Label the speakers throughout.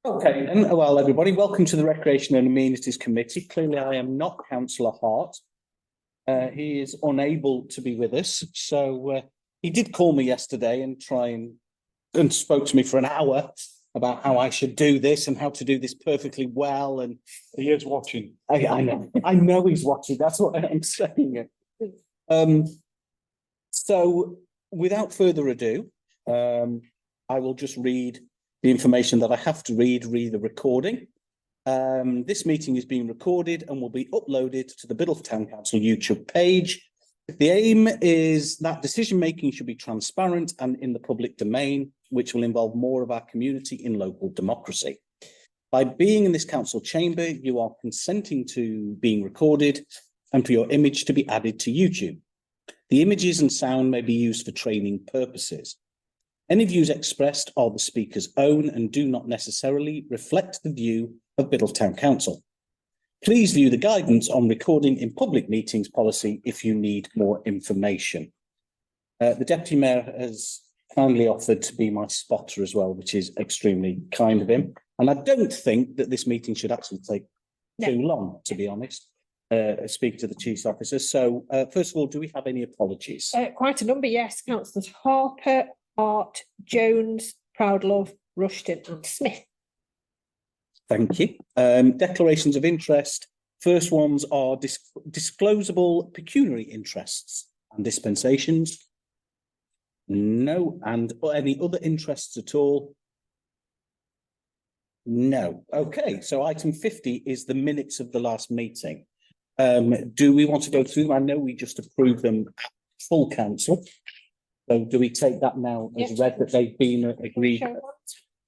Speaker 1: Okay, then. Well, everybody, welcome to the Recreation and Amenities Committee. Clearly, I am not Councillor Hart. He is unable to be with us, so he did call me yesterday and and spoke to me for an hour about how I should do this and how to do this perfectly well. And
Speaker 2: he is watching.
Speaker 1: I know he's watching. That's what I'm saying. So, without further ado, I will just read the information that I have to read the recording. This meeting is being recorded and will be uploaded to the Biddulph Town Council YouTube page. The aim is that decision-making should be transparent and in the public domain, which will involve more of our community in local democracy. By being in this council chamber, you are consenting to being recorded and for your image to be added to YouTube. The images and sound may be used for training purposes. Any views expressed are the speaker's own and do not necessarily reflect the view of Biddulph Town Council. Please view the guidance on recording in public meetings policy if you need more information. The Deputy Mayor has kindly offered to be my spotter as well, which is extremely kind of him. And I don't think that this meeting should actually take too long, to be honest. Speak to the Chief's officer. So, first of all, do we have any apologies?
Speaker 3: Quite a number, yes. Councillors Harper, Hart, Jones, Proudlove, Rushton and Smith.
Speaker 1: Thank you. Declarations of interest. First ones are disclosable pecuniary interests and dispensations. No. And any other interests at all? No. Okay, so item 50 is the minutes of the last meeting. Do we want to go through them? I know we just approved them at full council. So do we take that now as read that they've been agreed?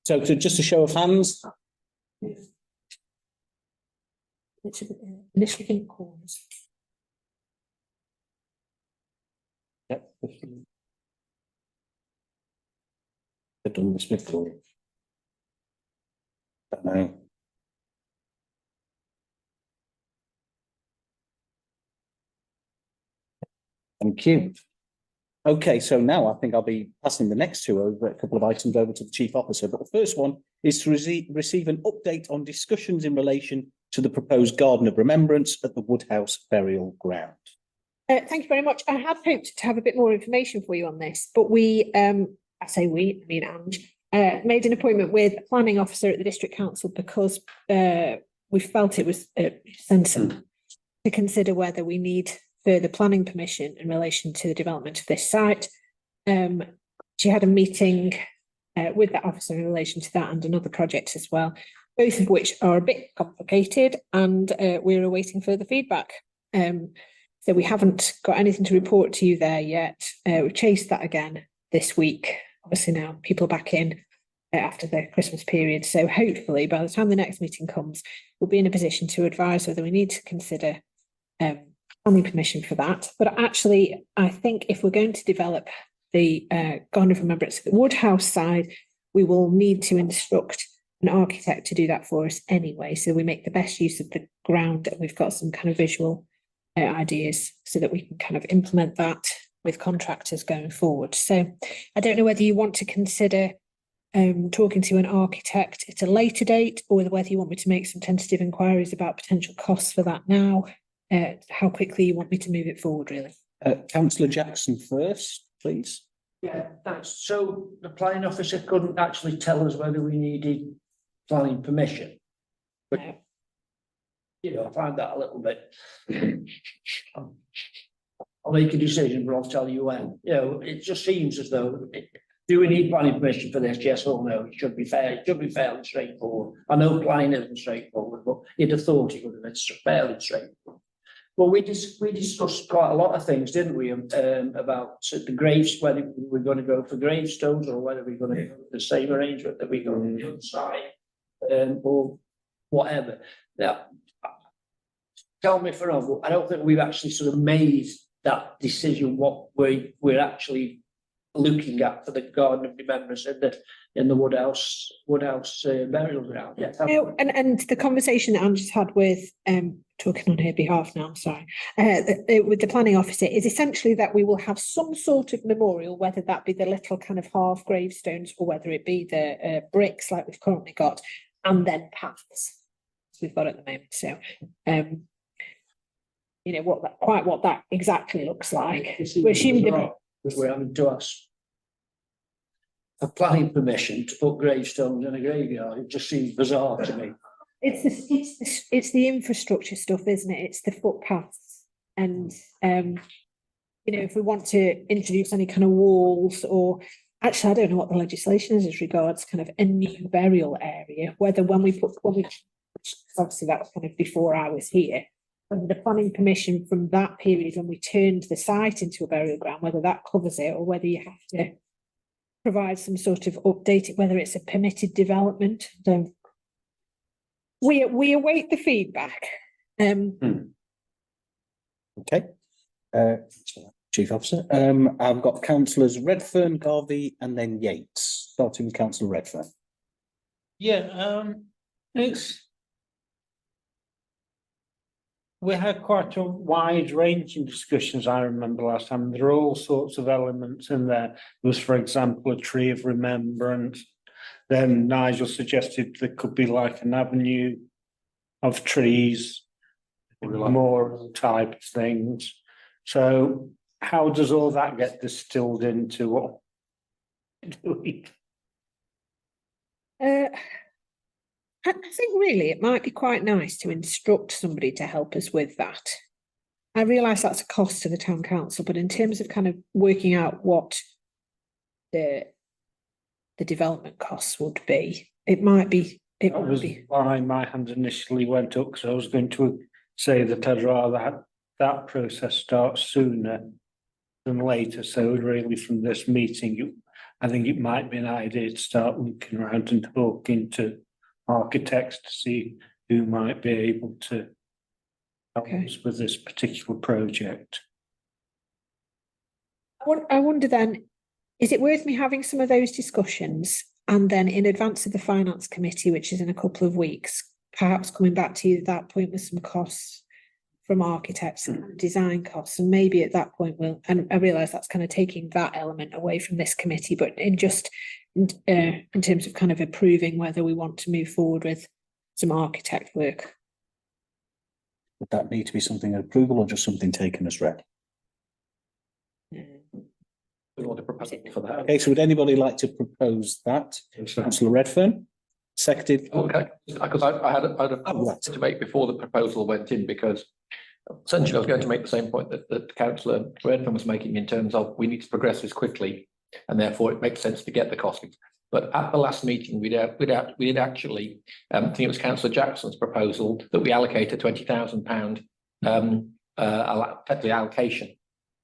Speaker 1: So just a show of hands.
Speaker 3: Initially in corners.
Speaker 1: Yep. They've done this before. Don't know. Thank you. Okay, so now I think I'll be passing the next a couple of items over to the Chief Officer. But the first one is to receive an update on discussions in relation to the proposed garden of remembrance at the Woodhouse burial ground.
Speaker 3: Thank you very much. I had hoped to have a bit more information for you on this, but we, Ange, made an appointment with a planning officer at the District Council because we felt it was sensible to consider whether we need further planning permission in relation to the development of this site. She had a meeting with that officer in relation to that and another project as well, both of which are a bit complicated, and we're awaiting further feedback. So we haven't got anything to report to you there yet. We've chased that again this week. Obviously now people are back in after the Christmas period. So hopefully by the time the next meeting comes, we'll be in a position to advise whether we need to consider planning permission for that. But actually, I think if we're going to develop the garden of remembrance at the Woodhouse side, we will need to instruct an architect to do that for us anyway, so we make the best use of the ground and we've got some kind of visual ideas so that we can kind of implement that with contractors going forward. So I don't know whether you want to consider talking to an architect at a later date, or whether you want me to make some tentative inquiries about potential costs for that now. How quickly you want me to move it forward, really.
Speaker 1: Councillor Jackson first, please.
Speaker 4: Yeah, thanks. So the planning officer couldn't actually tell us whether we needed planning permission. But, you know, I find that a little bit. I'll make a decision, but I'll tell you when. You know, it just seems as though, do we need planning permission for this? Yes or no? It should be fair. It should be fairly straightforward. I know planning isn't straightforward, but you'd have thought it would have been fairly straightforward. Well, we discussed quite a lot of things, didn't we? About the graves, whether we're going to go for gravestones or whether we're going to go for the same arrangement that we got on the other side, or whatever. Now, tell me if I'm wrong, I don't think we've actually sort of made that decision what we're actually looking at for the garden of remembrance in the Woodhouse burial ground. Yeah.
Speaker 3: No, and the conversation that Angie's had with talking on her behalf now, I'm sorry, with the planning officer is essentially that we will have some sort of memorial, whether that be the little kind of half gravestones or whether it be the bricks like we've currently got, and then paths as we've got at the moment. So, you know, what that exactly looks like. We're assuming
Speaker 4: we're having to ask for planning permission to put gravestones in a graveyard. It just seems bizarre to me.
Speaker 3: It's the infrastructure stuff, isn't it? It's the footpaths, and you know, if we want to introduce any kind of walls, or actually, I don't know what the legislation is as regards kind of a new burial area. Whether when we obviously that was kind of before I was here, whether the planning permission from that period when we turned the site into a burial ground, whether that covers it, or whether you have to provide some sort of update, whether it's a permitted development. So we await the feedback.
Speaker 1: Okay. Chief Officer, I've got councillors Redfern, Garvey, and then Yates, starting with Councillor Redfern.
Speaker 2: Yeah, we had quite a wide ranging discussions, I remember last time. There are all sorts of elements in there. There was, for example, a tree of remembrance. Then Nigel suggested there could be like an avenue of trees, more type of things. So how does all that get distilled into what do we?
Speaker 3: I think really it might be quite nice to instruct somebody to help us with that. I realise that's a cost to the town council, but in terms of kind of working out what the development costs would be, it might be.
Speaker 2: That was why my hand initially went up, because I was going to say that I'd rather have that process start sooner than later. So really from this meeting, I think it might be an idea to start looking around and talking to architects to see who might be able to help us with this particular project.
Speaker 3: I wonder then, is it worth me having some of those discussions and then in advance of the finance committee, which is in a couple of weeks, perhaps coming back to you at that point with some costs from architects and design costs, and maybe at that point and I realise that's kind of taking that element away from this committee, but in terms of kind of approving whether we want to move forward with some architect work.
Speaker 1: Would that need to be something approval or just something taken as read?
Speaker 5: We want to propose for that.
Speaker 1: Okay, so would anybody like to propose that? Councillor Redfern, seconded.
Speaker 5: Okay, because I had a to make before the proposal went in, because essentially I was going to make the same point that Councillor Redfern was making in terms of we need to progress this quickly, and therefore it makes sense to get the costings. But at the last meeting, we did actually, I think it was Councillor Jackson's proposal that we allocate a £20,000 allocation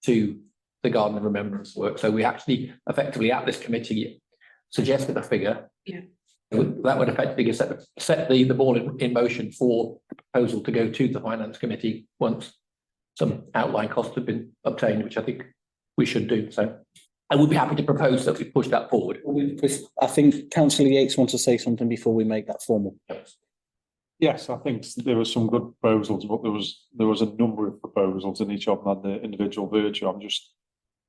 Speaker 5: to the Garden of Remembrance work. So we actually effectively at this committee suggested a figure.
Speaker 3: Yeah.
Speaker 5: That would effectively set the ball in motion for the proposal to go to the finance committee once some outline costs have been obtained, which I think we should do. So I would be happy to propose that we push that forward.
Speaker 1: I think Councillor Yates wants to say something before we make that formal.
Speaker 6: Yes, I think there were some good proposals, but there was a number of proposals and each of them had the individual virtue. I'm just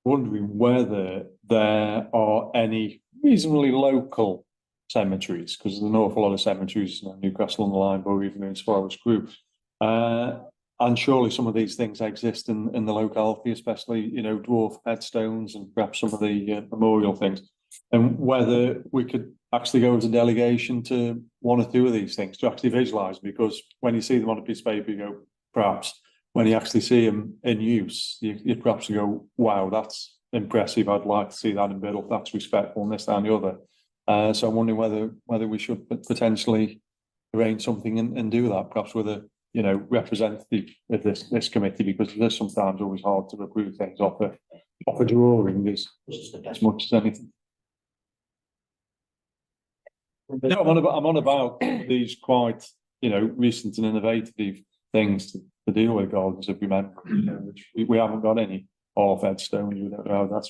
Speaker 6: wondering whether there are any reasonably local cemeteries, because there's an awful lot of cemeteries in Newcastle on the Line, or even in Sparrows Group. And surely some of these things exist in the locality, especially, you know, dwarf headstones and perhaps some of the memorial things. And whether we could actually go as a delegation to one or two of these things to actually visualise, because when you see them on a piece of paper, you go, perhaps when you actually see them in use, you perhaps go, wow, that's impressive. I'd like to see that in Biddulph. That's respectful and this, that and the other. So I'm wondering whether we should potentially arrange something and do that, perhaps with a, you know, representative of this committee, because it is sometimes always hard to approve things off a drawing as much as anything. No, I'm on about these quite, you know, recent and innovative things to deal with gardens of remembrance, you know, which we haven't got any off headstones.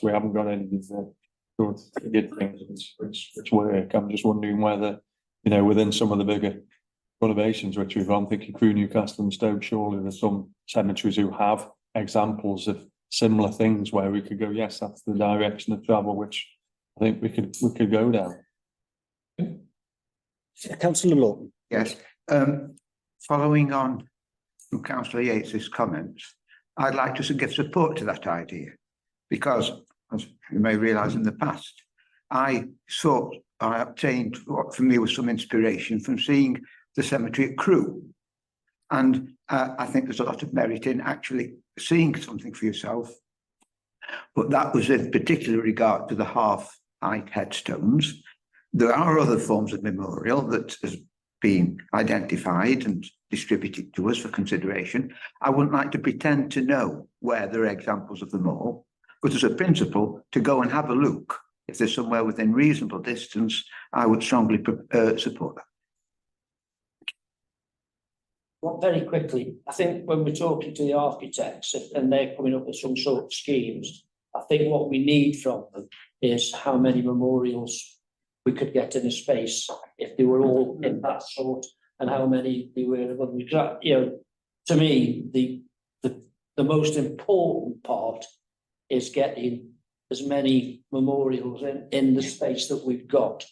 Speaker 6: We haven't got any of these good things which work. I'm just wondering whether, you know, within some of the bigger renovations which we've run, thinking Crewe, Newcastle and Stoke, surely there's some cemeteries who have examples of similar things where we could go, yes, that's the direction of travel, which I think we could go down.
Speaker 1: Councillor Lawton.
Speaker 7: Yes, following on from Councillor Yates's comments, I'd like to give support to that idea, because as you may realise in the past, I obtained what for me was some inspiration from seeing the cemetery at Crewe. And I think there's a lot of merit in actually seeing something for yourself. But that was in particular regard to the half-height headstones. There are other forms of memorial that has been identified and distributed to us for consideration. I wouldn't like to pretend to know where there are examples of them all, but as a principle, to go and have a look, if there's somewhere within reasonable distance, I would strongly support that.
Speaker 4: Well, very quickly, I think when we're talking to the architects and they're coming up with some sort of schemes, I think what we need from them is how many memorials we could get in a space if they were all in that sort, and how many they were. You know, to me, the most important part is getting as many memorials in the space that we've got,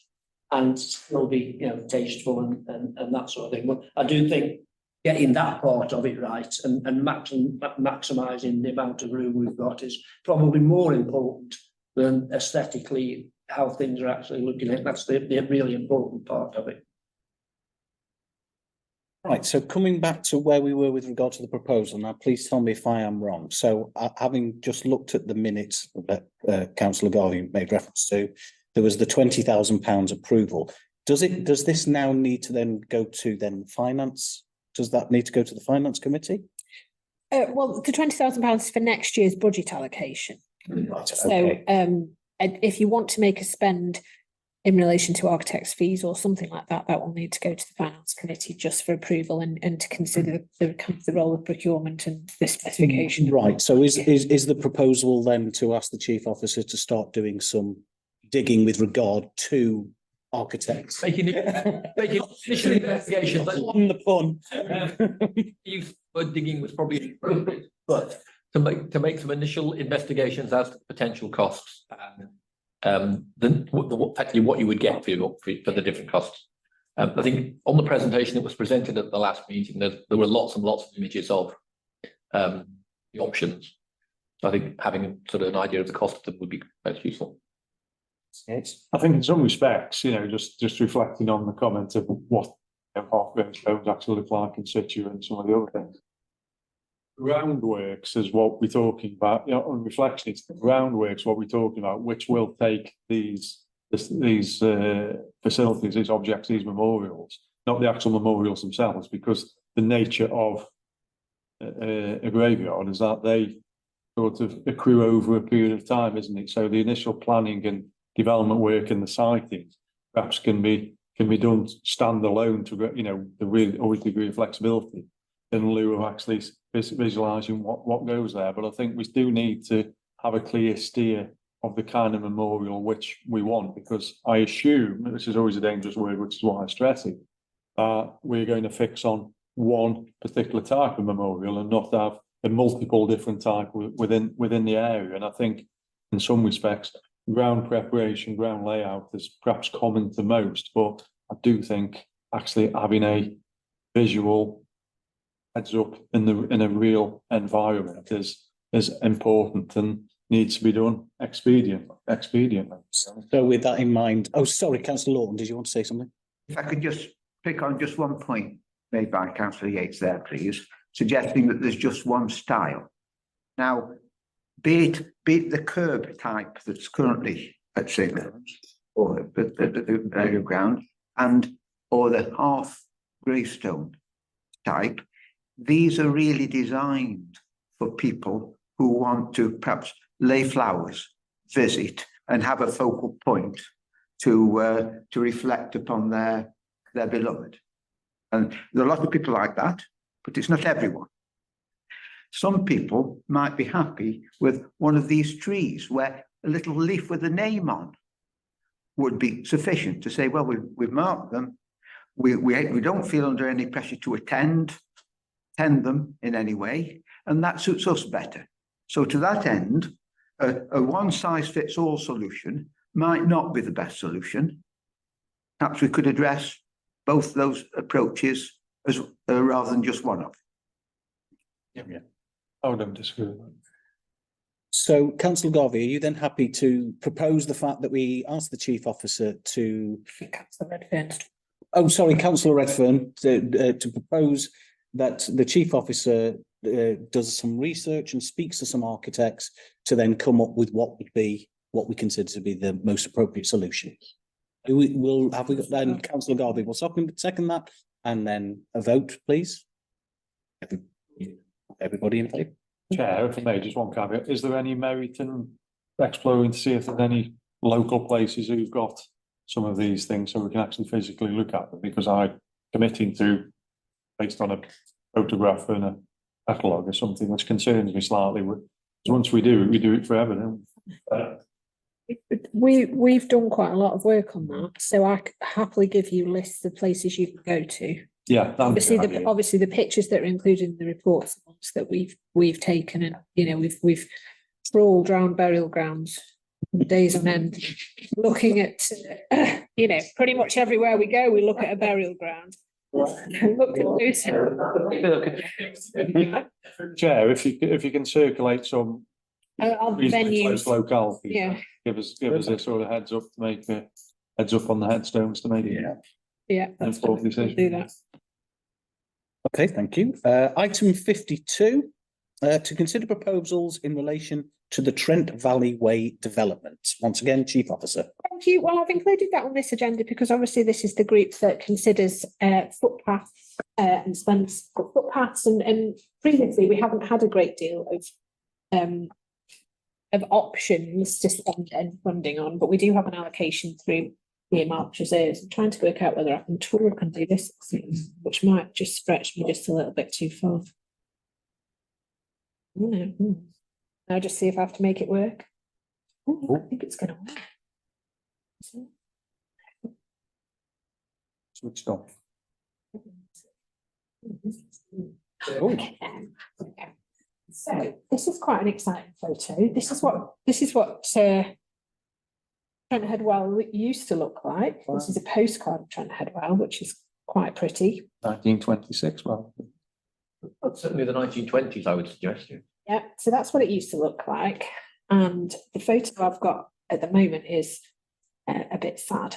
Speaker 4: and still be, you know, tasteful and that sort of thing. But I do think getting that part of it right and maximising the amount of room we've got is probably more important than aesthetically how things are actually looking at. That's the really important part of it.
Speaker 1: Right, so coming back to where we were with regard to the proposal, now please tell me if I am wrong. So having just looked at the minutes that Councillor Garvey made reference to, there was the £20,000 approval. Does this now need to then go to finance? Does that need to go to the finance committee?
Speaker 3: Well, the £20,000 for next year's budget allocation.
Speaker 1: Right,
Speaker 3: So
Speaker 1: okay.
Speaker 3: if you want to make a spend in relation to architects' fees or something like that, that will need to go to the finance committee just for approval and to consider the role of procurement and the specification.
Speaker 1: Right. So is the proposal then to ask the chief officer to start doing some digging with regard to architects?
Speaker 5: Making initial investigations.
Speaker 1: On the pun.
Speaker 5: Use word digging was probably appropriate, but to make some initial investigations as to potential costs and then effectively what you would get for the different costs. I think on the presentation that was presented at the last meeting, there were lots and lots of images of the options. So I think having sort of an idea of the cost of them would be most useful.
Speaker 1: Yes.
Speaker 6: I think in some respects, you know, just reflecting on the comment of what half-grown stones actually look like in situ and some of the other things. Groundworks is what we're talking about. You know, on reflection, it's the groundworks what we're talking about, which will take these facilities, these objects, these memorials, not the actual memorials themselves, because the nature of a graveyard is that they sort of accrue over a period of time, isn't it? So the initial planning and development work in the siting perhaps can be done standalone to, you know, the really always degree of flexibility in lieu of actually visualising what goes there. But I think we do need to have a clear steer of the kind of memorial which we want, because I assume, this is always a dangerous word, which is why I stress it, we're going to fix on one particular type of memorial and not have a multiple different type within the area. And I think in some respects, ground preparation, ground layout is perhaps common to most, but I do think actually having a visual heads up in a real environment is important and needs to be done expediently.
Speaker 1: So with that in mind, oh, sorry, Councillor Lawton, did you want to say something?
Speaker 7: If I could just pick on just one point made by Councillor Yates there, please, suggesting that there's just one style. Now, be it the curb type that's currently at St. Leonard's or at the burial ground, or the half gravestone type, these are really designed for people who want to perhaps lay flowers, visit, and have a focal point to reflect upon their beloved. And there are a lot of people like that, but it's not everyone. Some people might be happy with one of these trees where a little leaf with a name on would be sufficient to say, well, we've marked them. we don't feel under any pressure to attend them in any way, and that suits us better. So to that end, a one-size-fits-all solution might not be the best solution. Perhaps we could address both those approaches as rather than just one of them.
Speaker 6: Yeah. I would disagree with that.
Speaker 1: So, Councillor Garvey, are you then happy to propose the fact that we ask the chief officer to?
Speaker 3: Councillor Redfern.
Speaker 1: Oh, sorry, Councillor Redfern, to propose that the chief officer does some research and speaks to some architects to then come up with what we consider to be the most appropriate solution. Have we got then Councillor Garvey will second that, and then a vote, please. Everybody in favour?
Speaker 6: Chair, if I may, just one caveat, is there any merit in exploring to see if there's any local places who've got some of these things so we can actually physically look at them? Because I'm committing to, based on a photograph and a catalogue or something, which concerns me slightly. Once we do it forever. Don't we?
Speaker 3: We've done quite a lot of work on that, so I could happily give you lists of places you can go to.
Speaker 6: Yeah,
Speaker 3: Obviously, the pictures that are included in the reports, the ones that we've taken, and we've trawled around burial grounds days on end, looking at pretty much everywhere we go, we look at a burial ground. Look at those.
Speaker 6: Chair, if you can circulate some reasonably close localities,
Speaker 3: yeah,
Speaker 6: give us a sort of heads up to make a heads up on the headstones to make it.
Speaker 3: Yeah, that's what we'll do that.
Speaker 1: Okay, thank you. Item 52, to consider proposals in relation to the Trent Valley Way development. Once again, Chief Officer.
Speaker 3: Thank you. Well, I've included that on this agenda because obviously this is the group that considers footpaths and spends on footpaths, and previously we haven't had a great deal of options to spend any funding on, but we do have an allocation through earmarked reserves. I'm trying to work out whether I can talk and do this, which might just stretch me just a little bit too far. Now just see if I have to make it work. I think it's going to work.
Speaker 6: Switched off.
Speaker 3: Okay. So this is quite an exciting photo. This is what Trent Headwell used to look like. Wow. This is a postcard of Trent Headwell, which is quite pretty.
Speaker 6: 1926, well.
Speaker 5: Certainly the 1920s, I would suggest.
Speaker 3: Yeah, so that's what it used to look like. And the photo I've got at the moment is a bit sad.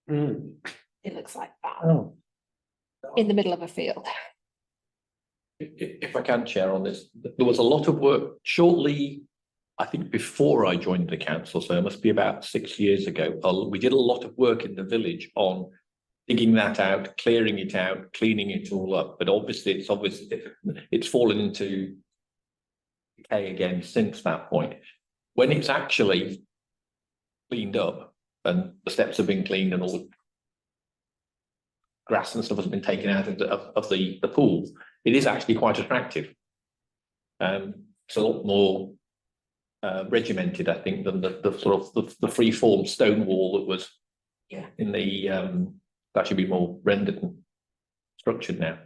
Speaker 3: It looks like that. In the middle of a field.
Speaker 5: If I can, Chair, on this, there was a lot of work shortly, I think before I joined the council, so it must be about 6 years ago. We did a lot of work in the village on digging that out, clearing it out, cleaning it all up. But obviously it's fallen into decay again since that point. When it's actually cleaned up and the steps have been cleaned and all the grass and stuff has been taken out of the pool, it is actually quite attractive. It's a lot more regimented, I think, than the sort of the free-form stone wall that was in the that should be more rendered and structured now.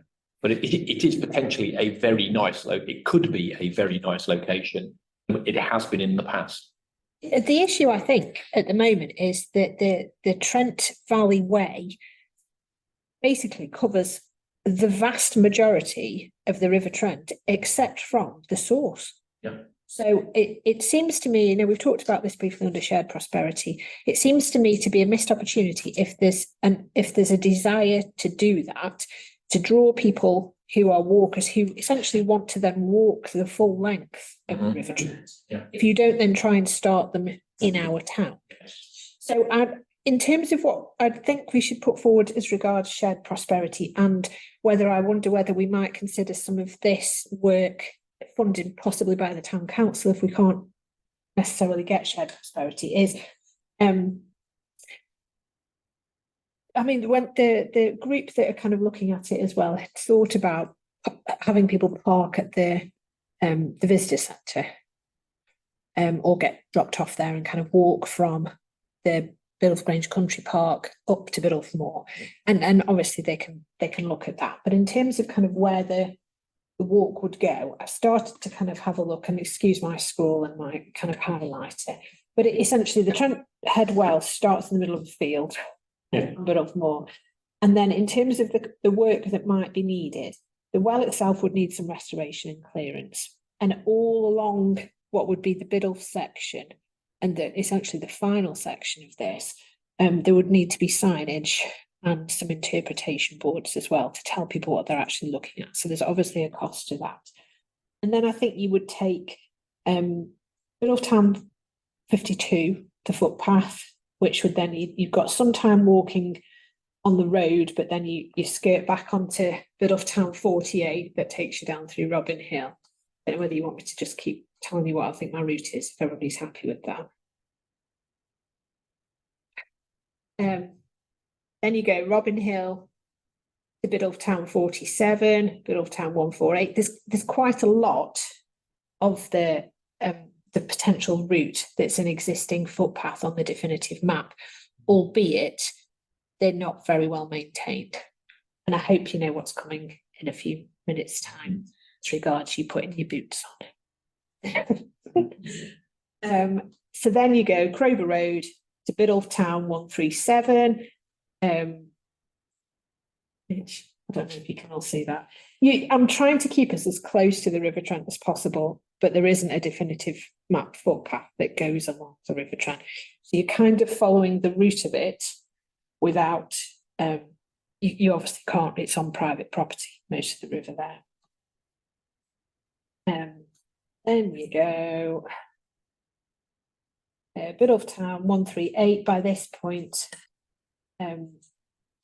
Speaker 5: But it is potentially a very nice it could be a very nice location. It has been in the past.
Speaker 3: The issue, I think, at the moment is that the Trent Valley Way basically covers the vast majority of the River Trent, except from the source.
Speaker 5: Yeah.
Speaker 3: So it seems to me, we've talked about this briefly under shared prosperity. It seems to me to be a missed opportunity if there's a desire to do that, to draw people who are walkers who essentially want to then walk the full length of the River Trent.
Speaker 5: Yeah.
Speaker 3: If you don't then try and start them in our town. So in terms of what I think we should put forward as regards shared prosperity, and I wonder whether we might consider some of this work funded possibly by the town council if we can't necessarily get shared prosperity, is when the group that are kind of looking at it as well had thought about having people park at the visitor centre or get dropped off there and kind of walk from the Biddulph Grange Country Park up to Biddulph Moor. And obviously they can look at that. But in terms of kind of where the walk would go, I started to kind of have a look, and excuse my scroll and my kind of highlighter, but essentially the Trent Head well starts in the middle of the field, Biddulph Moor. And then in terms of the work that might be needed, the well itself would need some restoration and clearance. And all along what would be the Biddulph section and essentially the final section of this, there would need to be signage and some interpretation boards as well to tell people what they're actually looking at. So there's obviously a cost to that. And then I think you would take Biddulph Town 52, the footpath, which would then, you've got some time walking on the road, but then you skirt back onto Biddulph Town 48 that takes you down through Robin Hill. I don't know whether you want me to just keep telling you what I think my route is, if everybody's happy with that. Then you go Robin Hill to Biddulph Town 47, Biddulph Town 148. There's quite a lot of the potential route that's an existing footpath on the definitive map, albeit they're not very well maintained. And I hope you know what's coming in a few minutes' time as regards you putting your boots on. So then you go Crober Road to Biddulph Town 137. Which I don't know if you can all see that. I'm trying to keep us as close to the River Trent as possible, but there isn't a definitive map footpath that goes along the River Trent. So you're kind of following the route of it without, you obviously can't, it's on private property, most of the river there. Then you go Biddulph Town 138. By this point,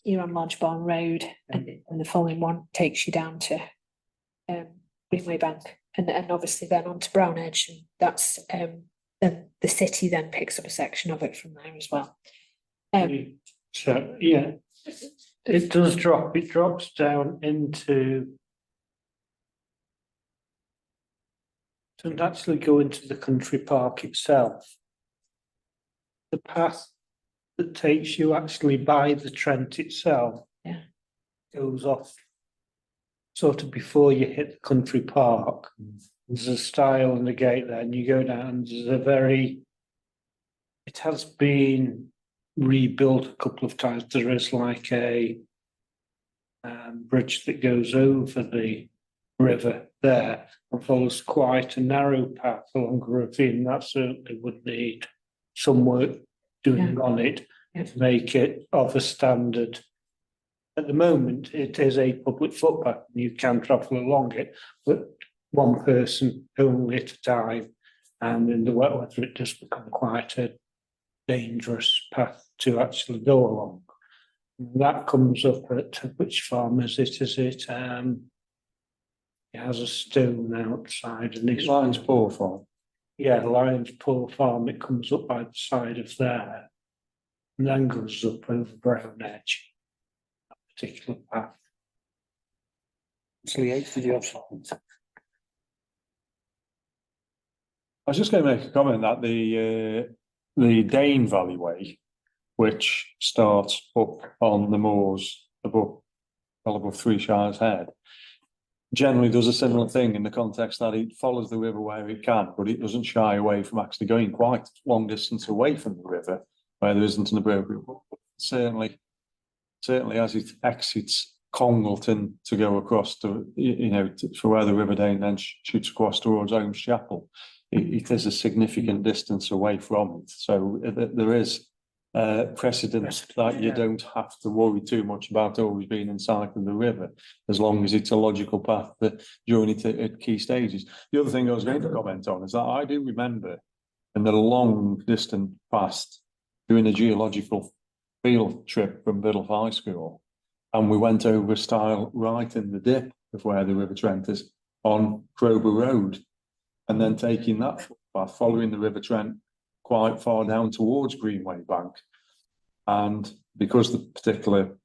Speaker 3: you're on Lodge Barn Road, and the following one takes you down to Greenway Bank, and obviously then on to Brown Edge, and that's then the city then picks up a section of it from there as well.
Speaker 2: So yeah, it does drop. It drops down into. Doesn't actually go into the country park itself. The path that takes you actually by the Trent itself, goes off sort of before you hit the country park. There's a stile and a gate there, and you go down. There's it has been rebuilt a couple of times. There is like a bridge that goes over the river there and follows quite a narrow path along the ravine. That certainly would need some work doing on it to make it of a standard. At the moment, it is a public footpath. You can travel along it, but one person only at a time. And in the wet weather, it does become quite a dangerous path to actually go along. And that comes up at which farm is it? It has a stone outside, and it's
Speaker 6: Lions Paw Farm.
Speaker 2: Yeah, Lions Paw Farm. It comes up by the side of there, and then goes up over Brown Edge. That particular path.
Speaker 1: So Yates, did you have something?
Speaker 6: I was just going to make a comment that the Dane Valley Way, which starts up on the moors above Three Shires Head, generally does a similar thing in the context that it follows the river where it can, but it doesn't shy away from actually going quite long distance away from the river where there isn't an appropriate. Certainly as it exits Congleton to go across to, for where the River Dane then shoots across towards Holmes Chapel, it is a significant distance away from it. So there is precedent that you don't have to worry too much about always being in sight of the river, as long as it's a logical path to join it at key stages. The other thing I was going to comment on is that I do remember in the long distant past doing a geological field trip from Biddulph High School, and we went over a stile right in the dip of where the River Trent is on Crober Road, and then taking that footpath, following the River Trent quite far down towards Greenway Bank. And because the particular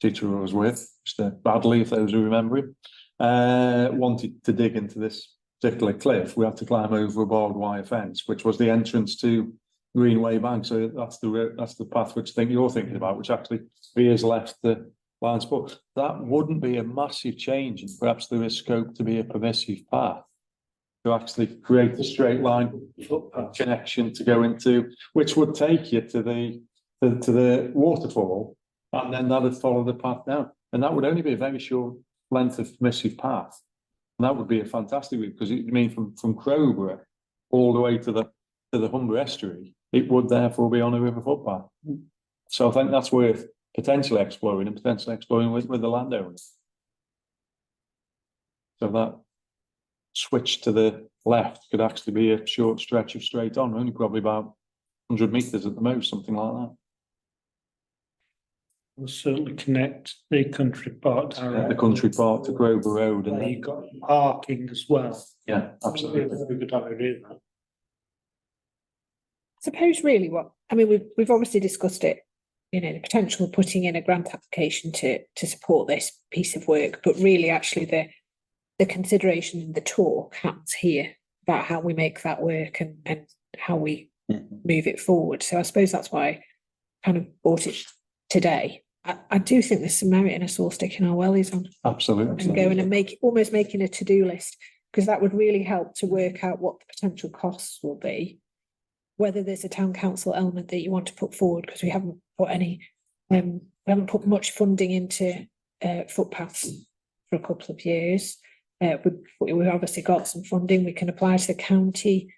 Speaker 6: teacher I was with, Mr. Badley, if those who remember him, wanted to dig into this particular cliff, we had to climb over a barbed wire fence, which was the entrance to Greenway Bank, so that's the path which I think you're thinking about, which actually veers left the lines, but that wouldn't be a massive change, and perhaps there is scope to be a permissive path to actually create a straight line connection to go into, which would take you to the waterfall, and then that would follow the path down, and that would only be a very short length of permissive path, and that would be a fantastic route, because it would mean from Crowborough all the way to the Humber estuary, it would therefore be on a river footpath. So I think that's worth potentially exploring with the landowners. So that switch to the left could actually be a short stretch of straight on, only probably about 100 metres at the most, something like that.
Speaker 2: We'll certainly connect the country part.
Speaker 6: The country part to Grover Road, and
Speaker 2: You've got parking as well.
Speaker 6: yeah, absolutely.
Speaker 2: We could have it in that.
Speaker 3: Suppose really we've obviously discussed it, the potential of putting in a grant application to support this piece of work, but really actually the consideration and the talk happens here about how we make that work and how we move it forward. So I suppose that's why I kind of brought it today. I do think there's some merit in us all sticking our wellies on.
Speaker 6: Absolutely.
Speaker 3: And going and almost making a to-do list, because that would really help to work out what the potential costs will be, whether there's a town council element that you want to put forward, because we haven't put any, we haven't put much funding into footpaths for a couple of years. We've obviously got some funding. We can apply to the county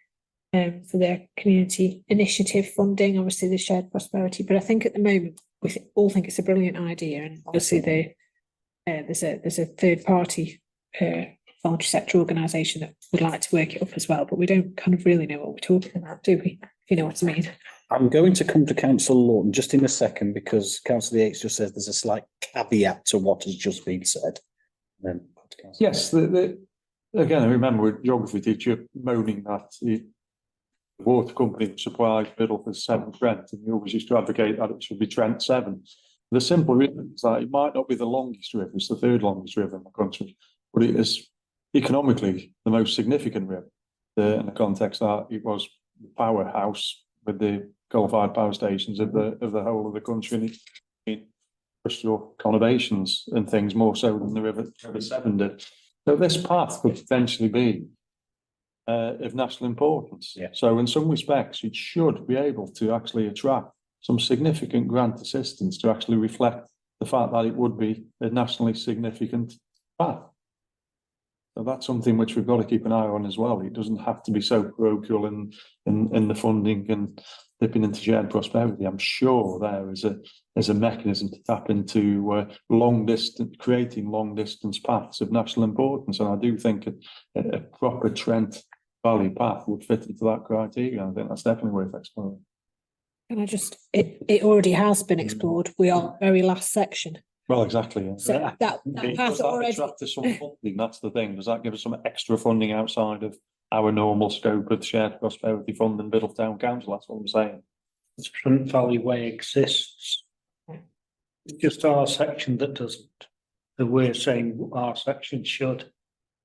Speaker 3: for their community initiative funding, obviously the shared prosperity. But I think at the moment we all think it's a brilliant idea, and obviously there's a third party voluntary sector organisation that would like to work it up as well, but we don't kind of really know what we're talking about, do we? If you know what I mean.
Speaker 1: I'm going to come to Councillor Lawton just in a second, because Councillor Yates just says there's a slight caveat to what has just been said. And then
Speaker 6: Yes, again, I remember a geography teacher moaning that the water company supplies Middleford 7 Trent, and he always used to advocate that it should be Trent 7. The simple reason is that it might not be the longest river, it's the third longest river in the country, but it is economically the most significant river in the context that it was the powerhouse with the coal-fired power stations of the whole of the country, in industrial conurbations and things, more so than the River Severn did. So this path could potentially be of national importance.
Speaker 1: Yeah.
Speaker 6: So in some respects, it should be able to actually attract some significant grant assistance to actually reflect the fact that it would be a nationally significant path. So that's something which we've got to keep an eye on as well. It doesn't have to be so parochial in the funding and dipping into shared prosperity. I'm sure there is a mechanism to tap into creating long distance paths of national importance. And I do think a proper Trent Valley path would fit into that criteria. I think that's definitely worth exploring.
Speaker 3: And it already has been explored. We are very last section.
Speaker 6: Well, exactly. Yeah.
Speaker 3: So that path already.
Speaker 6: Attract us some funding? That's the thing. Does that give us some extra funding outside of our normal scope of shared prosperity fund and Biddletown Council? That's what I'm saying.
Speaker 2: The Trent Valley Way exists. It's just our section that doesn't. So we're saying our section should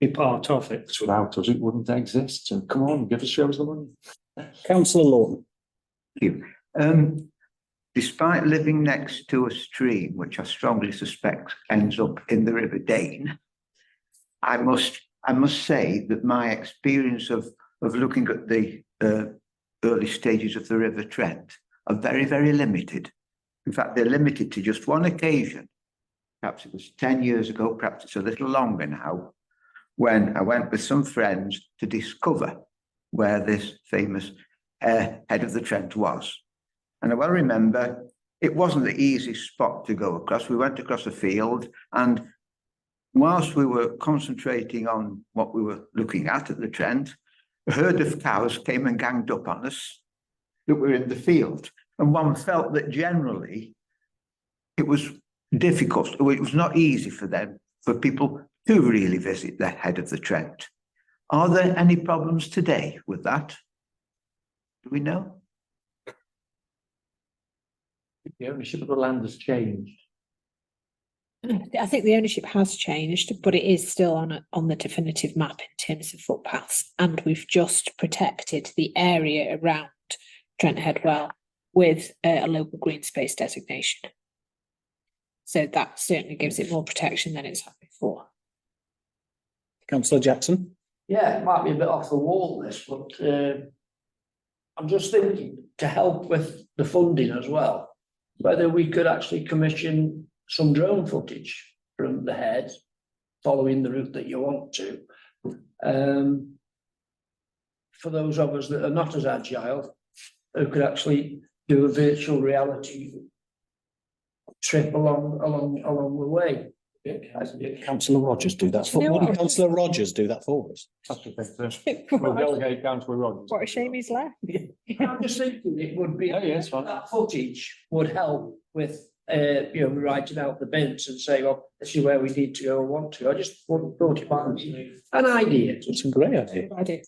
Speaker 2: be part of it.
Speaker 6: Without us, it wouldn't exist. So come on, show us the money.
Speaker 1: Councillor Lawton.
Speaker 7: Thank you. Despite living next to a stream, which I strongly suspect ends up in the River Dane, I must say that my experience of looking at the early stages of the River Trent are very, very limited. In fact, they're limited to just one occasion. Perhaps it was 10 years ago, perhaps it's a little longer now, when I went with some friends to discover where this famous head of the Trent was. And I well remember it wasn't the easiest spot to go across. We went across a field, and whilst we were concentrating on what we were looking at the Trent, a herd of cows came and ganged up on us that were in the field. And one felt that generally it was difficult. It was not easy for people to really visit the head of the Trent. Are there any problems today with that? Do we know?
Speaker 5: The ownership of the land has changed.
Speaker 3: I think the ownership has changed, but it is still on the definitive map in terms of footpaths, and we've just protected the area around Trent Head Well with a local green space designation. So that certainly gives it more protection than it's had before.
Speaker 1: Councillor Jackson?
Speaker 4: Yeah, it might be a bit off the wall this, but I'm just thinking to help with the funding as well, whether we could actually commission some drone footage from the head, following the route that you want to. For those of us that are not as agile, who could actually do a virtual reality trip along the way.
Speaker 1: Councillor Rogers do that for,
Speaker 3: You know what?
Speaker 1: wouldn't Councillor Rogers do that for us?
Speaker 6: That's the thing, we'll delegate Councillor Rogers.
Speaker 3: What a shame he's left.
Speaker 4: I'm just thinking it would be,
Speaker 6: Yeah, it's fine.
Speaker 4: that footage would help with, writing out the bits and say, well, this is where we need to go and want to. I just thought it might be an idea.
Speaker 1: It's a great idea.
Speaker 3: I do.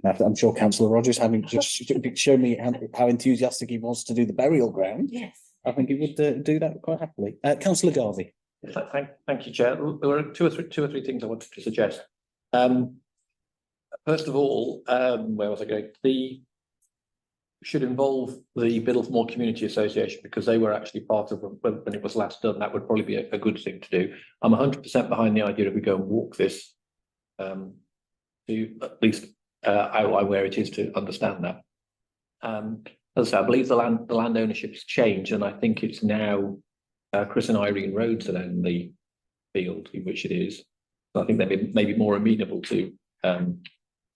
Speaker 1: And I'm sure Councillor Rogers, having just shown me how enthusiastic he wants to do the burial ground,
Speaker 3: Yes.
Speaker 1: I think he would do that quite happily. Councillor Garvey.
Speaker 5: Thank you, Chair. There were two or three things I wanted to suggest. First of all, where was I going? Should involve the Biddlesmore Community Association, because they were actually part of when it was last done. That would probably be a good thing to do. I'm 100% behind the idea if we go and walk this to at least outline where it is to understand that. As I say, I believe the land ownership's changed, and I think it's now Chris and Irene Rhodes that own the field in which it is. I think they may be more amenable to.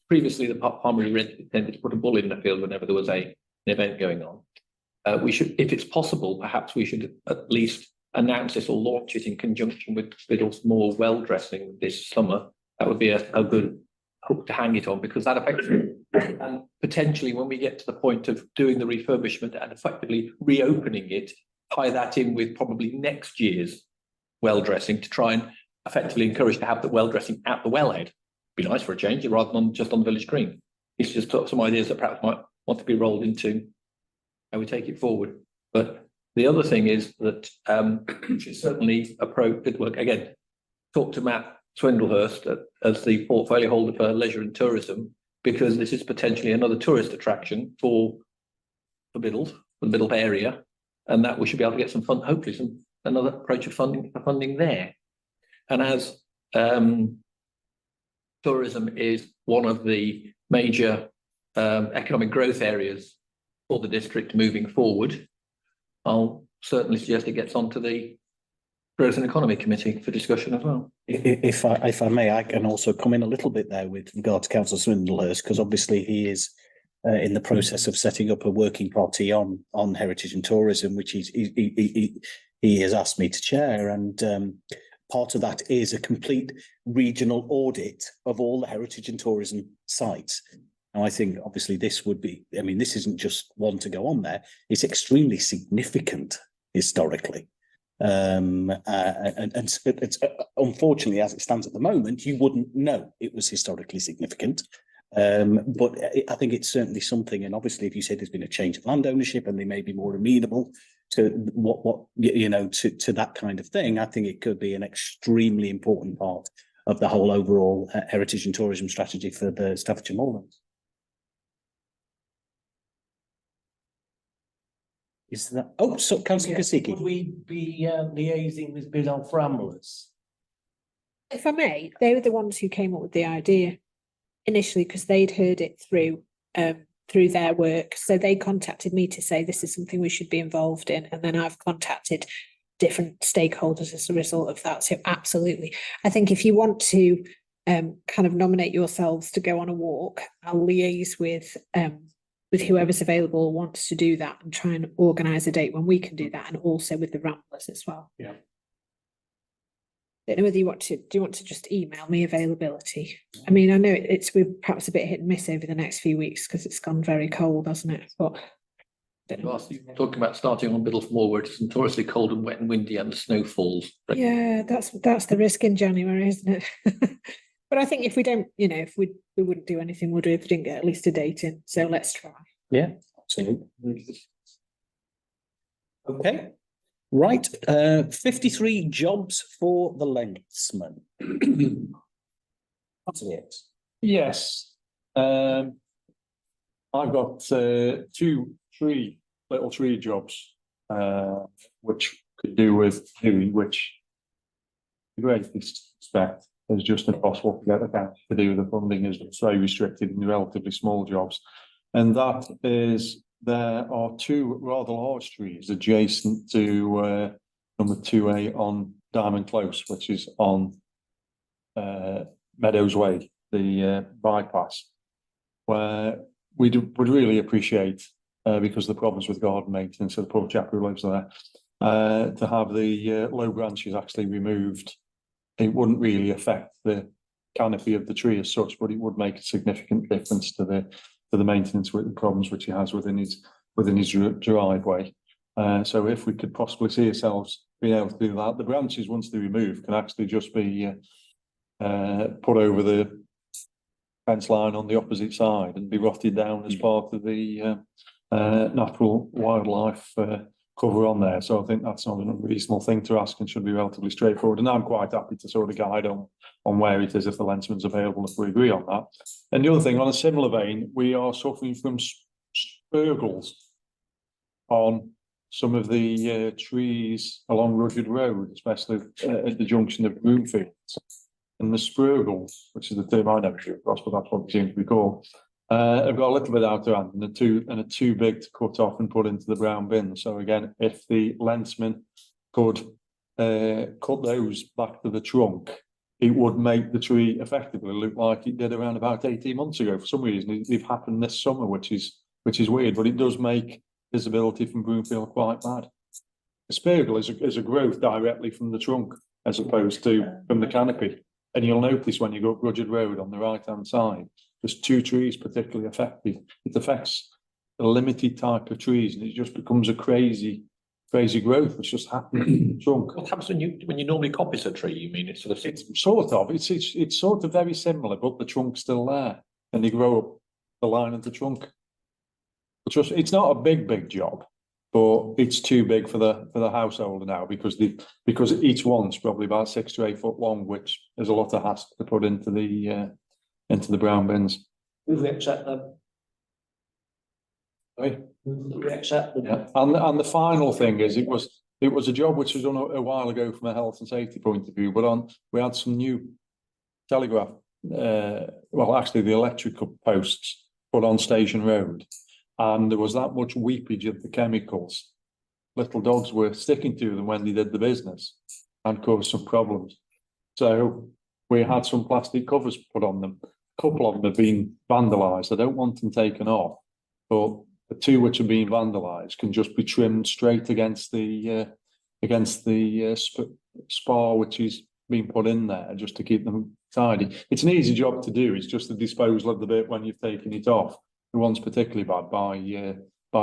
Speaker 5: Previously, the Palmery Rent tended to put a bull in the field whenever there was an event going on. We should, if it's possible, perhaps we should at least announce this or launch it in conjunction with Biddlesmore well dressing this summer. That would be a good hook to hang it on, because that affects it. And potentially when we get to the point of doing the refurbishment and effectively reopening it, tie that in with probably next year's well dressing to try and effectively encourage to have the well dressing at the wellhead. Be nice for a change rather than just on the village green. It's just some ideas that perhaps might want to be rolled into how we take it forward. But the other thing is that which is certainly appropriate work. Again, talk to Matt Swindlehurst as the portfolio holder for leisure and tourism, because this is potentially another tourist attraction for Biddle area, and that we should be able to get some fund, hopefully another approach of funding there. And as tourism is one of the major economic growth areas for the district moving forward, I'll certainly suggest it gets onto the Growth and Economy Committee for discussion as well.
Speaker 1: If I may, I can also come in a little bit there with regard to Councillor Swindlehurst, because obviously he is in the process of setting up a working party on heritage and tourism, which he has asked me to chair, and part of that is a complete regional audit of all the heritage and tourism sites. And I think obviously this would be, I mean, this isn't just one to go on there, it's extremely significant historically. And it's unfortunately, as it stands at the moment, you wouldn't know it was historically significant. But I think it's certainly something, and obviously if you say there's been a change of land ownership and they may be more amenable to what to that kind of thing, I think it could be an extremely important part of the whole overall heritage and tourism strategy for the Staffordshire Moorlands. Is that, oh, so Councillor Kosicki.
Speaker 8: Would we be liaising with Biddle Bramblers?
Speaker 3: If I may, they were the ones who came up with the idea initially, because they'd heard it through their work. So they contacted me to say this is something we should be involved in, and then I've contacted different stakeholders as a result of that. So absolutely, I think if you want to kind of nominate yourselves to go on a walk, I'll liaise with whoever's available or wants to do that, and try and organise a date when we can do that, and also with the Ramblers as well.
Speaker 6: Yeah.
Speaker 3: I don't know whether do you want to just email me availability? I mean, I know we're perhaps a bit hit and miss over the next few weeks because it's gone very cold, hasn't it? But
Speaker 5: Talking about starting on Biddlesmore, where it's notoriously cold and wet and windy and the snow falls.
Speaker 3: yeah, that's the risk in January, isn't it? But I think if we don't, if we wouldn't do anything, would we, if we didn't get at least a date in? So let's try.
Speaker 1: Yeah, absolutely. Okay, right. 53 jobs for the lensman. That's it.
Speaker 6: Yes. I've got two little tree jobs, which could do with doing, which the greatest respect is just impossible to get the county to do. The funding is very restricted in relatively small jobs. And that is, there are two rather large trees adjacent to number 2A on Diamond Close, which is on Meadows Way, the bypass, where would really appreciate, because of the problems with garden maintenance of the poor chap who lives there, to have the low branches actually removed. It wouldn't really affect the canopy of the tree as such, but it would make a significant difference to the maintenance with the problems which he has within his driveway. So if we could possibly see ourselves being able to do that, the branches, once they're removed, can actually just be put over the fence line on the opposite side and be rotted down as part of the natural wildlife cover on there. So I think that's not an unreasonable thing to ask and should be relatively straightforward. And I'm quite happy to sort of guide on where it is if the lensman's available, if we agree on that. And the other thing, on a similar vein, we are suffering from spurgles on some of the trees along Rudyard Road, especially at the junction of Broomfields. And the spurgles, which is the term I never came across, but that's what they seem to be called, have got a little bit out of hand and are too big to cut off and put into the brown bin. So again, if the lensman could cut those back to the trunk, it would make the tree effectively look like it did around about 18 months ago. For some reason, they've happened this summer, which is weird, but it does make visibility from Broomfield quite bad. The spurgle is a growth directly from the trunk as opposed to from the canopy. And you'll notice when you go up Rudyard Road on the right-hand side, there's two trees particularly affected. It affects a limited type of trees, and it just becomes a crazy growth that's just happening in the trunk.
Speaker 5: What happens when you normally coppice a tree? You mean it's sort of
Speaker 6: It's sort of very similar, but the trunk's still there, and they grow up the line of the trunk. It's not a big job, but it's too big for the householder now because each one's probably about 6 to 8 foot long, which is a lot of hassle to put into the brown bins.
Speaker 4: We accept them.
Speaker 6: Right.
Speaker 4: We accept them.
Speaker 6: Yeah. And the final thing is, it was a job which was done a while ago from a health and safety point of view, but we had some new telegraph, actually the electrical posts put on Station Road. And there was that much weepage of the chemicals. Little dogs were sticking to them when they did the business and caused some problems. So we had some plastic covers put on them. A couple of them have been vandalised. I don't want them taken off, but the two which have been vandalised can just be trimmed straight against the spar which is being put in there just to keep them tidy. It's an easy job to do. It's just the disposal of the bit when you've taken it off. The one's particularly bad by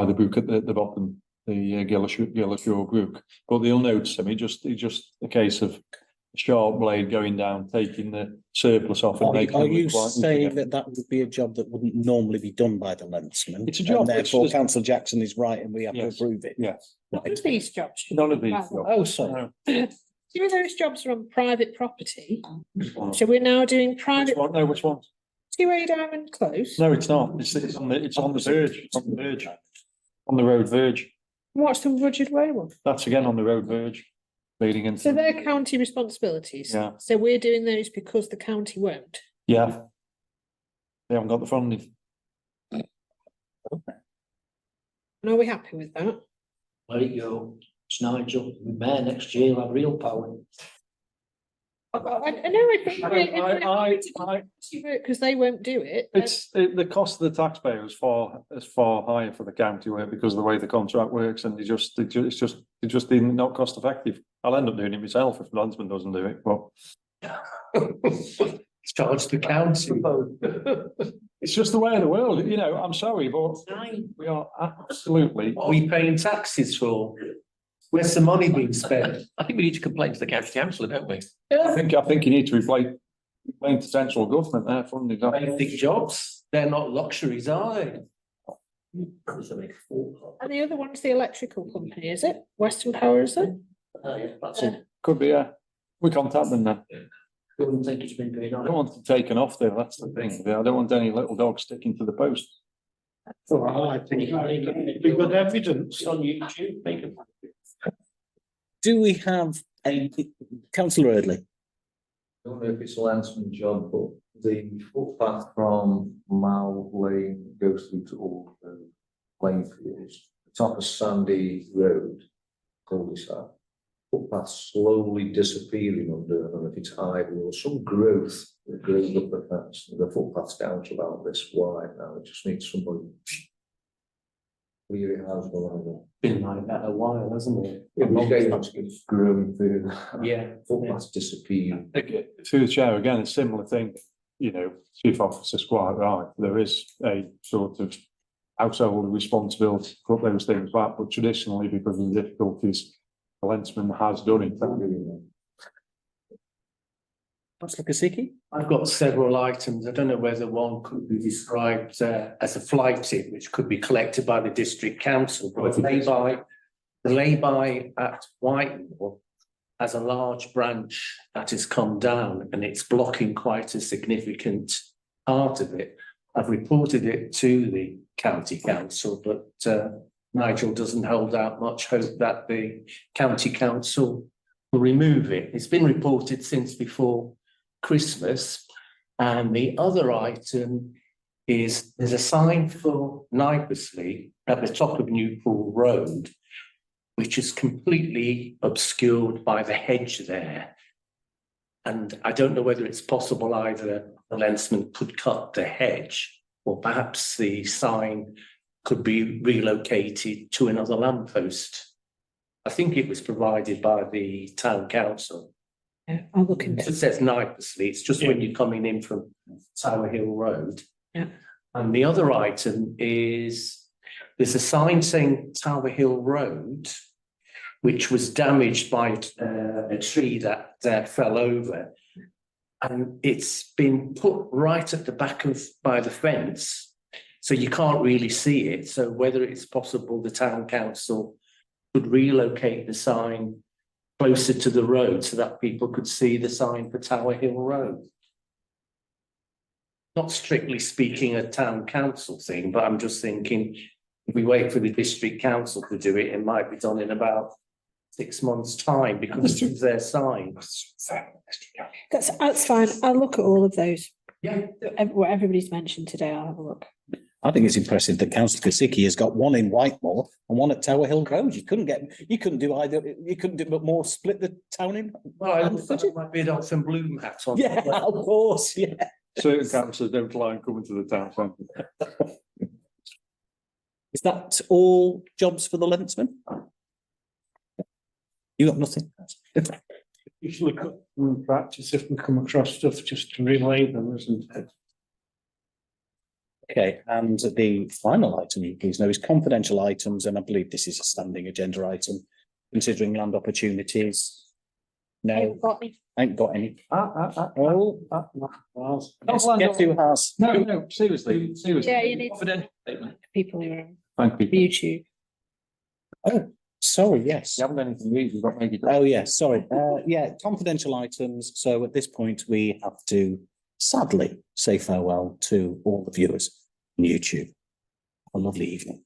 Speaker 6: the brook at the bottom, the Gillershore Brook. But you'll notice them. It's just a case of a sharp blade going down, taking the surplus off, and making.
Speaker 1: Are you saying that would be a job that wouldn't normally be done by the lensman?
Speaker 6: It's a job.
Speaker 1: And therefore, Councillor Jackson is right, and we have to approve it.
Speaker 6: Yes.
Speaker 3: None of these jobs.
Speaker 6: None of these jobs.
Speaker 1: Oh, sorry.
Speaker 3: You know, those jobs are on private property. So we're now doing private.
Speaker 6: Which one?
Speaker 3: 2A Diamond Close.
Speaker 6: No, it's not. It's on the verge. On the road verge.
Speaker 3: What's the Rudyard Way one?
Speaker 6: That's again on the road verge, leading into.
Speaker 3: So they're county responsibilities.
Speaker 6: Yeah.
Speaker 3: So we're doing those because the county won't.
Speaker 6: Yeah. They haven't got the funding.
Speaker 3: And are we happy with that?
Speaker 4: Let it go. It's Nigel. The mayor next year will have real power.
Speaker 3: I know. I think because they won't do it.
Speaker 6: The cost of the taxpayer is far higher for the county work because of the way the contract works, and it's just not cost effective. I'll end up doing it myself if the lensman doesn't do it. But
Speaker 8: Charge the council.
Speaker 6: it's just the way of the world, you know. I'm sorry, but we are absolutely.
Speaker 8: What are we paying taxes for? Where's the money being spent?
Speaker 5: I think we need to complain to the county councillor, don't we?
Speaker 6: I think you need to replace the central government there funding that.
Speaker 8: Basic jobs, they're not luxuries, are they?
Speaker 4: Oh,
Speaker 3: And the other one's the electrical company, is it? Western Power, is it?
Speaker 4: yeah, that's it.
Speaker 6: Could be, yeah. We contact them then.
Speaker 4: I wouldn't think it's been paid
Speaker 6: I
Speaker 4: on.
Speaker 6: don't want them taken off there, that's the thing. I don't want any little dog sticking to the post.
Speaker 2: Well, I think it'd be good evidence.
Speaker 4: On YouTube, make it.
Speaker 1: Do we have a councillor Eardley?
Speaker 9: I don't know if it's a landsman job, but the footpath from Mall Lane goes through to all the Plainfields, the top of Sandy Road, cul-de-sac. Footpath slowly disappearing under, I don't know if it's idle or some growth that grows up at that. So the footpath's down to about this wide now. It just needs somebody clear it out.
Speaker 8: Been like that a while, hasn't it?
Speaker 9: It's growing through.
Speaker 8: Yeah.
Speaker 9: Footpath's disappearing.
Speaker 6: Through the chair, again, a similar thing, you know, Chief Officer's quite right. There is a sort of household responsibility to put those things back, but traditionally, because of the difficulties, the lensman has done it.
Speaker 1: Councillor Kosicki?
Speaker 8: I've got several items. I don't know whether one could be described as a fly tip, which could be collected by the district council, but the lay-by at Whitehall has a large branch that has come down and it's blocking quite a significant part of it. I've reported it to the county council, but Nigel doesn't hold out much hope that the county council will remove it. It's been reported since before Christmas. And the other item is there's a sign for Knipersley at the top of Newpool Road, which is completely obscured by the hedge there. And I don't know whether it's possible either the lensman could cut the hedge or perhaps the sign could be relocated to another lamppost. I think it was provided by the town council.
Speaker 3: Yeah, I'll look into
Speaker 8: It
Speaker 3: it.
Speaker 8: says Knipersley, it's just when you're coming in from Tower Hill Road.
Speaker 3: Yeah.
Speaker 8: And the other item is, there's a sign saying Tower Hill Road, which was damaged by a tree that fell over. And it's been put right at the back of, by the fence, so you can't really see it. So whether it's possible the town council could relocate the sign closer to the road so that people could see the sign for Tower Hill Road. Not strictly speaking a town council thing, but I'm just thinking if we wait for the district council to do it, it might be done in about 6 months' time because it's their sign.
Speaker 3: That's fine. I'll look at all of those.
Speaker 8: Yeah.
Speaker 3: What everybody's mentioned today, I'll have a look.
Speaker 1: I think it's impressive that Councillor Kosicki has got one in Whitemore and one at Tower Hill Road. You couldn't do either. You couldn't do but more split the town in.
Speaker 8: Well, I might be an some bloom hat on.
Speaker 1: Yeah, of course, yeah.
Speaker 6: Certain councillors don't like coming to the town centre.
Speaker 1: Is that all jobs for the lensman? You got nothing?
Speaker 2: You should look at in practice if we come across stuff just to relay them, isn't it?
Speaker 1: Okay, and the final item you please know is confidential items, and I believe this is a standing agenda item, considering land opportunities. No, I ain't got any. Oh, guess who has?
Speaker 6: No, seriously.
Speaker 3: Yeah, you need
Speaker 5: Confidential statement.
Speaker 3: people who are on
Speaker 6: Thank you.
Speaker 3: YouTube.
Speaker 1: Oh, sorry, yes.
Speaker 6: You haven't done anything new, you've got maybe.
Speaker 1: Oh, yes, sorry. Yeah, confidential items. So at this point, we have to sadly say farewell to all the viewers on YouTube. Have a lovely evening.